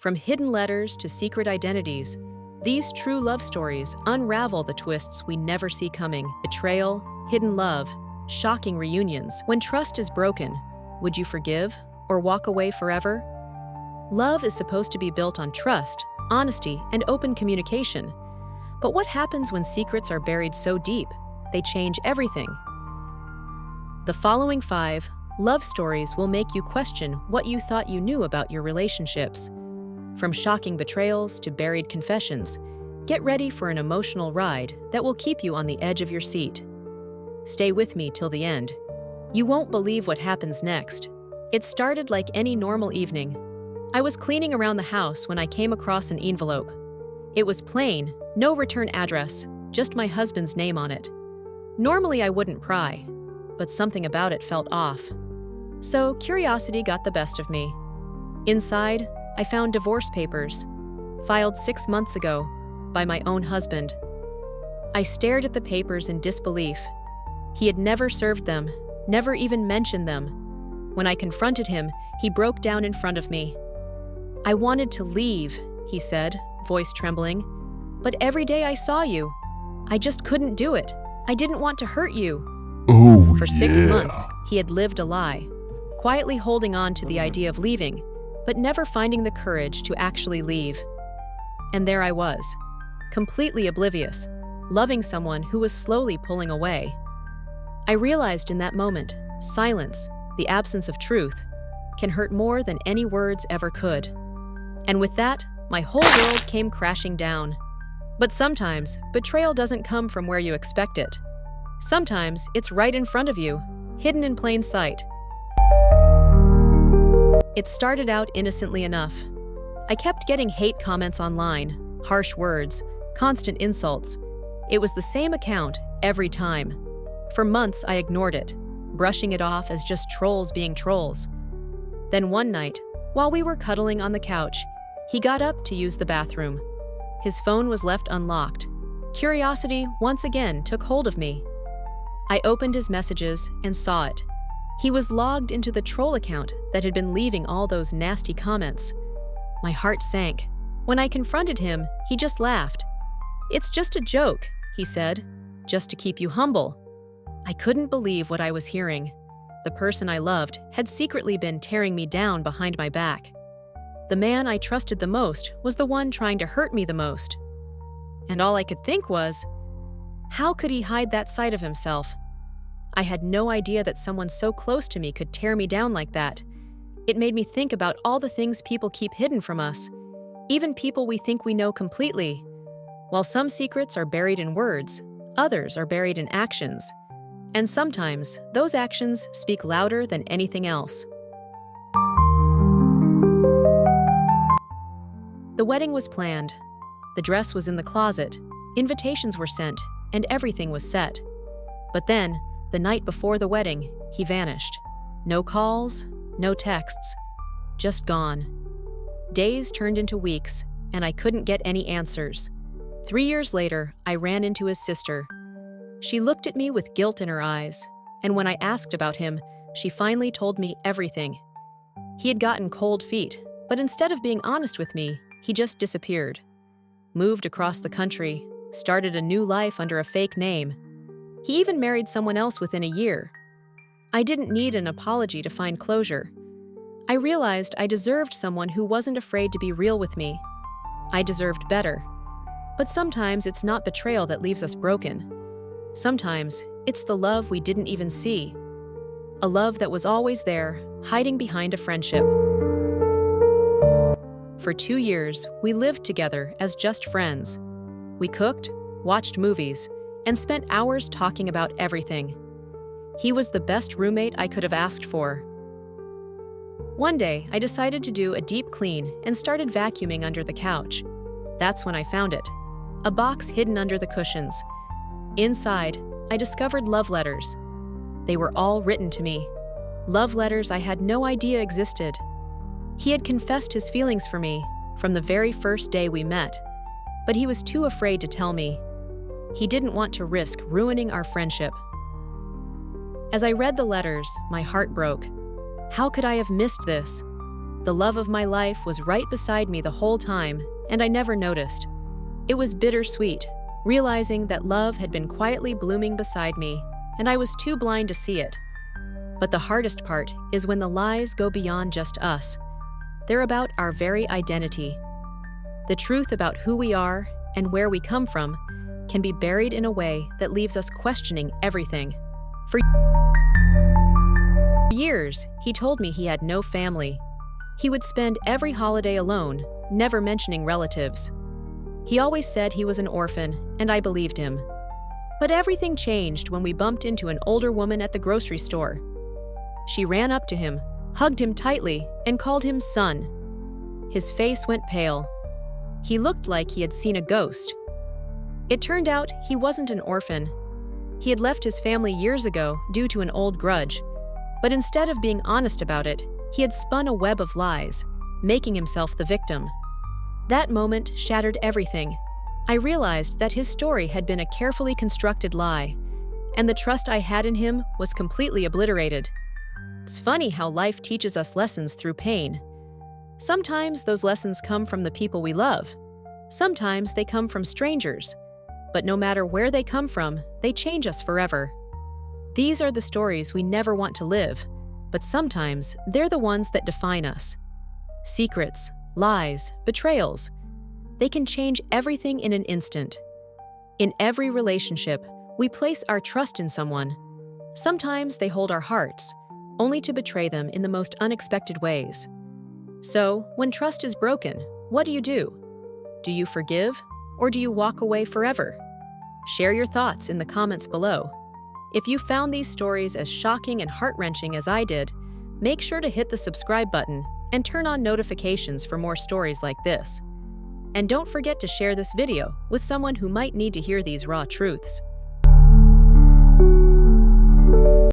From hidden letters to secret identities, these true love stories unravel the twists we never see coming. Betrayal, hidden love, shocking reunions. When trust is broken, would you forgive or walk away forever? Love is supposed to be built on trust, honesty, and open communication. But what happens when secrets are buried so deep, they change everything? The following 5 love stories will make you question what you thought you knew about your relationships. From shocking betrayals to buried confessions, get ready for an emotional ride that will keep you on the edge of your seat. Stay with me till the end. You won't believe what happens next. It started like any normal evening. I was cleaning around the house when I came across an envelope. It was plain, no return address, just my husband's name on it. Normally I wouldn't pry, but something about it felt off. So curiosity got the best of me. Inside, I found divorce papers, filed 6 months ago by my own husband. I stared at the papers in disbelief. He had never served them, never even mentioned them. When I confronted him, he broke down in front of me. "I wanted to leave," he said, voice trembling. "But every day I saw you. I just couldn't do it. I didn't want to hurt you." For 6 months, he had lived a lie, quietly holding on to the idea of leaving, but never finding the courage to actually leave. And there I was, completely oblivious, loving someone who was slowly pulling away. I realized in that moment, silence, the absence of truth, can hurt more than any words ever could. And with that, my whole world came crashing down. But sometimes, betrayal doesn't come from where you expect it. Sometimes, it's right in front of you, hidden in plain sight. It started out innocently enough. I kept getting hate comments online, harsh words, constant insults. It was the same account every time. For months, I ignored it, brushing it off as just trolls being trolls. Then one night, while we were cuddling on the couch, he got up to use the bathroom. His phone was left unlocked. Curiosity once again took hold of me. I opened his messages and saw it. He was logged into the troll account that had been leaving all those nasty comments. My heart sank. When I confronted him, he just laughed. "It's just a joke," he said, "just to keep you humble." I couldn't believe what I was hearing. The person I loved had secretly been tearing me down behind my back. The man I trusted the most was the one trying to hurt me the most. And all I could think was, how could he hide that side of himself? I had no idea that someone so close to me could tear me down like that. It made me think about all the things people keep hidden from us, even people we think we know completely. While some secrets are buried in words, others are buried in actions. And sometimes, those actions speak louder than anything else. The wedding was planned. The dress was in the closet, invitations were sent, and everything was set. But then, the night before the wedding, he vanished. No calls, no texts, just gone. Days turned into weeks, and I couldn't get any answers. 3 years later, I ran into his sister. She looked at me with guilt in her eyes, and when I asked about him, she finally told me everything. He had gotten cold feet, but instead of being honest with me, he just disappeared. Moved across the country, started a new life under a fake name. He even married someone else within a year. I didn't need an apology to find closure. I realized I deserved someone who wasn't afraid to be real with me. I deserved better. But sometimes it's not betrayal that leaves us broken. Sometimes it's the love we didn't even see. A love that was always there, hiding behind a friendship. For 2 years, we lived together as just friends. We cooked, watched movies, and spent hours talking about everything. He was the best roommate I could have asked for. One day, I decided to do a deep clean and started vacuuming under the couch. That's when I found it, a box hidden under the cushions. Inside, I discovered love letters. They were all written to me. Love letters I had no idea existed. He had confessed his feelings for me from the very first day we met, but he was too afraid to tell me. He didn't want to risk ruining our friendship. As I read the letters, my heart broke. How could I have missed this? The love of my life was right beside me the whole time, and I never noticed. It was bittersweet, realizing that love had been quietly blooming beside me, and I was too blind to see it. But the hardest part is when the lies go beyond just us. They're about our very identity. The truth about who we are and where we come from can be buried in a way that leaves us questioning everything. For years, he told me he had no family. He would spend every holiday alone, never mentioning relatives. He always said he was an orphan, and I believed him. But everything changed when we bumped into an older woman at the grocery store. She ran up to him, hugged him tightly, and called him son. His face went pale. He looked like he had seen a ghost. It turned out he wasn't an orphan. He had left his family years ago due to an old grudge. But instead of being honest about it, he had spun a web of lies, making himself the victim. That moment shattered everything. I realized that his story had been a carefully constructed lie, and the trust I had in him was completely obliterated. It's funny how life teaches us lessons through pain. Sometimes those lessons come from the people we love. Sometimes they come from strangers. But no matter where they come from, they change us forever. These are the stories we never want to live, but sometimes they're the ones that define us. Secrets, lies, betrayals. They can change everything in an instant. In every relationship, we place our trust in someone. Sometimes they hold our hearts, only to betray them in the most unexpected ways. So, when trust is broken, what do? Do you forgive, or do you walk away forever? Share your thoughts in the comments below. If you found these stories as shocking and heart-wrenching as I did, make sure to hit the subscribe button and turn on notifications for more stories like this. And don't forget to share this video with someone who might need to hear these raw truths.